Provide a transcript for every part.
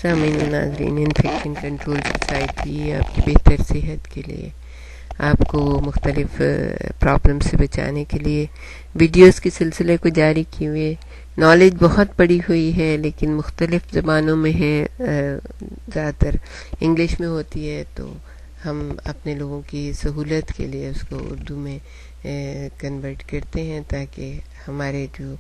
سامعین و ناظرین، انفیکشن کنٹرول سوسائٹی آپ کی بہتر صحت کے لیے، آپ کو مختلف پرابلم سے بچانے کے لیے ویڈیوز کے سلسلے کو جاری کیے ہوئے. نالج بہت پڑی ہوئی ہے لیکن مختلف زبانوں میں ہے، زیادہ تر انگلش میں ہوتی ہے، تو ہم اپنے لوگوں کی سہولت کے لیے اس کو اردو میں کنورٹ کرتے ہیں تاکہ ہمارے جو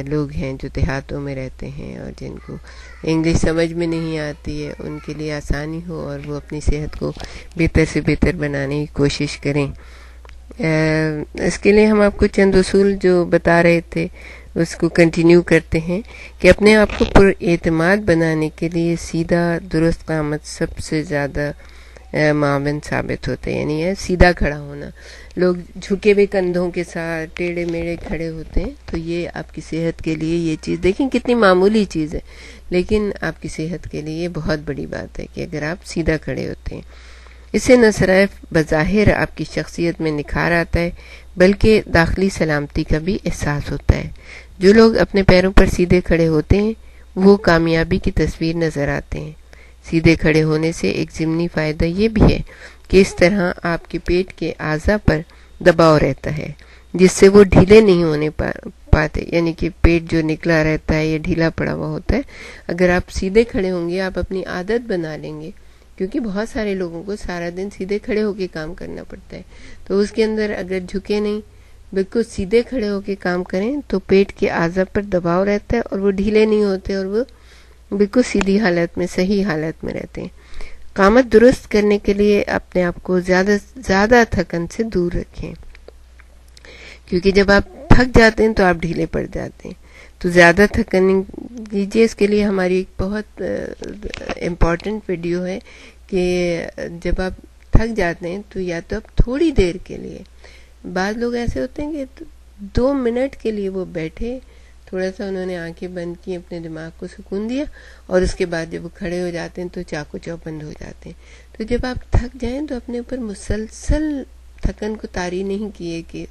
لوگ ہیں جو دیہاتوں میں رہتے ہیں اور جن کو انگلش سمجھ میں نہیں آتی ہے ان کے لیے آسانی ہو اور وہ اپنی صحت کو بہتر سے بہتر بنانے کی کوشش کریں. اس کے لیے ہم آپ کو چند اصول جو بتا رہے تھے اس کو کنٹینیو کرتے ہیں کہ اپنے آپ کو پر اعتماد بنانے کے لیے سیدھا درست قامت سب سے زیادہ معاون ثابت ہوتے ہیں. یعنی ہے سیدھا کھڑا ہونا. لوگ جھکے ہوئے کندھوں کے ساتھ ٹیڑھے میڑے کھڑے ہوتے ہیں، تو یہ آپ کی صحت کے لیے یہ چیز دیکھیں کتنی معمولی چیز ہے، لیکن آپ کی صحت کے لیے یہ بہت بڑی بات ہے کہ اگر آپ سیدھا کھڑے ہوتے ہیں. اس سے نہ صرف بظاہر آپ کی شخصیت میں نکھار آتا ہے بلکہ داخلی سلامتی کا بھی احساس ہوتا ہے. جو لوگ اپنے پیروں پر سیدھے کھڑے ہوتے ہیں وہ کامیابی کی تصویر نظر آتے ہیں. سیدھے کھڑے ہونے سے ایک ضمنی فائدہ یہ بھی ہے کہ اس طرح آپ کے پیٹ کے اعضاء پر دباؤ رہتا ہے جس سے وہ ڈھیلے نہیں ہونے پاتے. یعنی کہ پیٹ جو نکلا رہتا ہے یہ ڈھیلا پڑا ہوا ہوتا ہے. اگر آپ سیدھے کھڑے ہوں گے، آپ اپنی عادت بنا لیں گے، کیونکہ بہت سارے لوگوں کو سارا دن سیدھے کھڑے ہو کے کام کرنا پڑتا ہے، تو اس کے اندر اگر جھکے نہیں، بالکل سیدھے کھڑے ہو کے کام کریں تو پیٹ کے اعضاء پر دباؤ رہتا ہے اور وہ ڈھیلے نہیں ہوتے اور وہ بالکل سیدھی حالت میں، صحیح حالت میں رہتے ہیں. قامت درست کرنے کے لیے اپنے آپ کو زیادہ تھکن سے دور رکھیں، کیونکہ جب آپ تھک جاتے ہیں تو آپ ڈھیلے پڑ جاتے ہیں. تو زیادہ تھکن کیجیے. اس کے لیے ہماری ایک بہت امپورٹنٹ ویڈیو ہے کہ جب آپ تھک جاتے ہیں تو یا تو آپ تھوڑی دیر کے لیے، بعض لوگ ایسے ہوتے ہیں کہ 2 منٹ کے لیے وہ بیٹھے، تھوڑا سا انہوں نے آنکھیں بند کی، اپنے دماغ کو سکون دیا، اور اس کے بعد جب وہ کھڑے ہو جاتے ہیں تو چاقو چوبند ہو جاتے ہیں. تو جب آپ تھک جائیں تو اپنے اوپر مسلسل تھکن کو طاری نہیں کیے کہ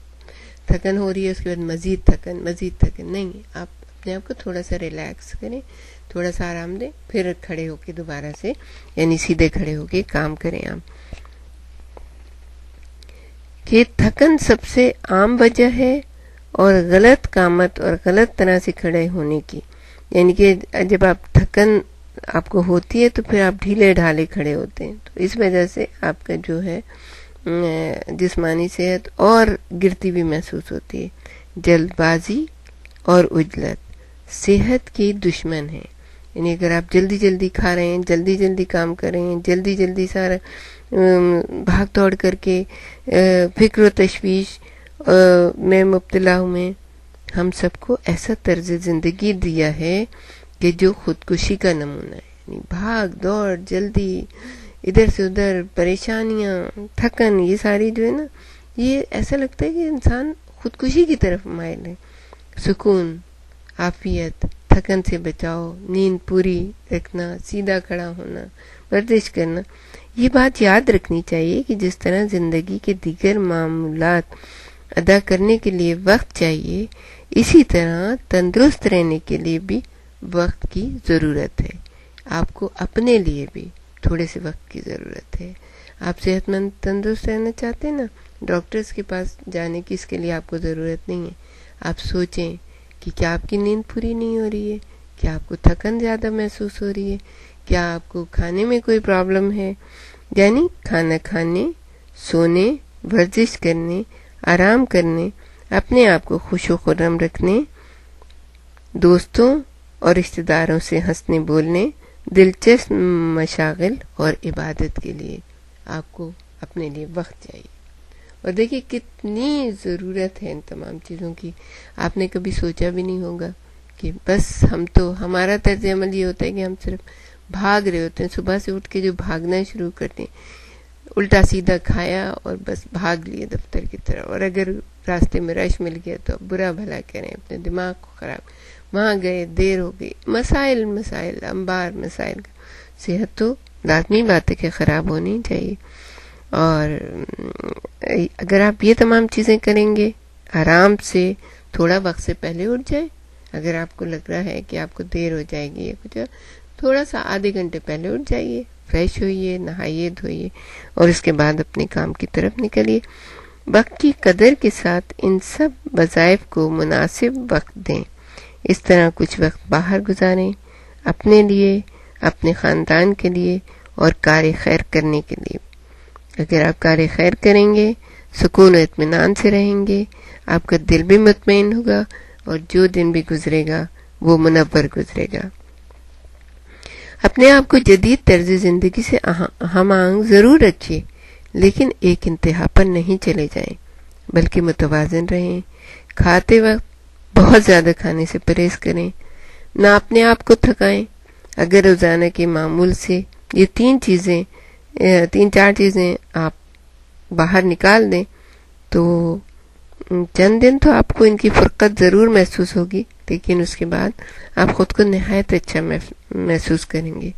تھکن ہو رہی ہے اس کے بعد مزید تھکن نہیں. آپ اپنے آپ کو تھوڑا سا ریلیکس کریں، تھوڑا سا آرام دیں، پھر کھڑے ہو کے دوبارہ سے یعنی سیدھے کھڑے ہو کے کام کریں. آپ کہ تھکن سب سے عام وجہ ہے اور غلط قامت اور غلط طرح سے کھڑے ہونے کی. یعنی کہ جب آپ تھکن آپ کو ہوتی ہے تو پھر آپ ڈھیلے ڈھالے کھڑے ہوتے ہیں، تو اس وجہ سے آپ کا جو ہے جسمانی صحت اور گرتی بھی محسوس ہوتی ہے. جلد بازی اور عجلت صحت کی دشمن ہے. یعنی اگر آپ جلدی کھا رہے ہیں، جلدی کام کر رہے ہیں، جلدی سارا بھاگ دوڑ کر کے فکر و تشویش میں مبتلا ہوئے، ہم سب کو ایسا طرز زندگی دیا ہے کہ جو خودکشی کا نمونہ ہے. یعنی بھاگ دوڑ، جلدی، ادھر سے ادھر، پریشانیاں، تھکن، یہ ساری جو ہے نا، یہ ایسا لگتا ہے کہ انسان خودکشی کی طرف مائل ہے. سکون، عافیت، تھکن سے بچاؤ، نیند پوری رکھنا، سیدھا کھڑا ہونا، ورزش کرنا، یہ بات یاد رکھنی چاہیے کہ جس طرح زندگی کے دیگر معمولات ادا کرنے کے لیے وقت چاہیے، اسی طرح تندرست رہنے کے لیے بھی وقت کی ضرورت ہے. آپ کو اپنے لیے بھی تھوڑے سے وقت کی ضرورت ہے. آپ صحت مند تندرست رہنا چاہتے ہیں نا، ڈاکٹرز کے پاس جانے کی اس کے لیے آپ کو ضرورت نہیں ہے. آپ سوچیں کہ کیا آپ کی نیند پوری نہیں ہو رہی ہے، کیا آپ کو تھکن زیادہ محسوس ہو رہی ہے، کیا آپ کو کھانے میں کوئی پرابلم ہے. یعنی کھانا کھانے، سونے، ورزش کرنے، آرام کرنے، اپنے آپ کو خوش و خرم رکھنے، دوستوں اور رشتہ داروں سے ہنسنے بولنے، دلچسپ مشاغل اور عبادت کے لیے آپ کو اپنے لیے وقت چاہیے. اور دیکھیے کتنی ضرورت ہے ان تمام چیزوں کی. آپ نے کبھی سوچا بھی نہیں ہوگا کہ بس ہمارا طرز عمل یہ ہوتا ہے کہ ہم صرف بھاگ رہے ہوتے ہیں. صبح سے اٹھ کے جو بھاگنا شروع کرتے ہیں، الٹا سیدھا کھایا اور بس بھاگ لیے دفتر کی طرف، اور اگر راستے میں رش مل گیا تو برا بھلا کریں، اپنے دماغ کو خراب، وہاں گئے، دیر ہو گئی، مسائل انبار مسائل. صحت تو لازمی بات ہے کہ خراب ہونی چاہیے. اور اگر آپ یہ تمام چیزیں کریں گے، آرام سے تھوڑا وقت سے پہلے اٹھ جائیں. اگر آپ کو لگ رہا ہے کہ آپ کو دیر ہو جائے گی یا کچھ، تھوڑا سا آدھے گھنٹے پہلے اٹھ جائیے، فریش ہوئیے، نہائیے دھوئیے اور اس کے بعد اپنے کام کی طرف نکلیے۔ وقت کی قدر کے ساتھ ان سب وظائف کو مناسب وقت دیں۔ اس طرح کچھ وقت باہر گزاریں، اپنے لیے، اپنے خاندان کے لیے اور کار خیر کرنے کے لیے۔ اگر آپ کار خیر کریں گے، سکون و اطمینان سے رہیں گے، آپ کا دل بھی مطمئن ہوگا اور جو دن بھی گزرے گا وہ منور گزرے گا۔ اپنے آپ کو جدید طرز زندگی سے ہم آہنگ ضرور رکھیے، لیکن ایک انتہا پر نہیں چلے جائیں، بلکہ متوازن رہیں۔ کھاتے وقت بہت زیادہ کھانے سے پرہیز کریں، نہ اپنے آپ کو تھکائیں۔ اگر روزانہ کے معمول سے یہ تین چار چیزیں آپ باہر نکال دیں تو چند دن تو آپ کو ان کی فرقت ضرور محسوس ہوگی، لیکن اس کے بعد آپ خود کو نہایت اچھا محسوس کریں گے۔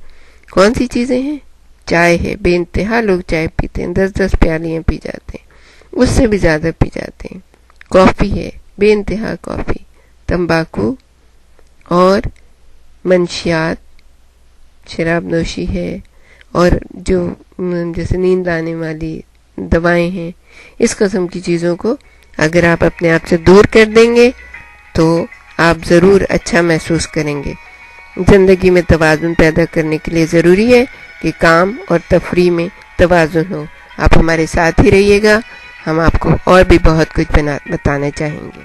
کون سی چیزیں ہیں؟ چائے ہے، بے انتہا لوگ چائے پیتے ہیں، 10 پیالیاں پی جاتے ہیں، اس سے بھی زیادہ پی جاتے ہیں۔ کافی ہے، بے انتہا کافی۔ تمباکو اور منشیات، شراب نوشی ہے، اور جو جیسے نیند آنے والی دوائیں ہیں، اس قسم کی چیزوں کو اگر آپ اپنے آپ سے دور کر دیں گے تو آپ ضرور اچھا محسوس کریں گے۔ زندگی میں توازن پیدا کرنے کے لیے ضروری ہے کہ کام اور تفریح میں توازن ہو۔ آپ ہمارے ساتھ ہی رہیے گا، ہم آپ کو اور بھی بہت کچھ بتانا چاہیں گے۔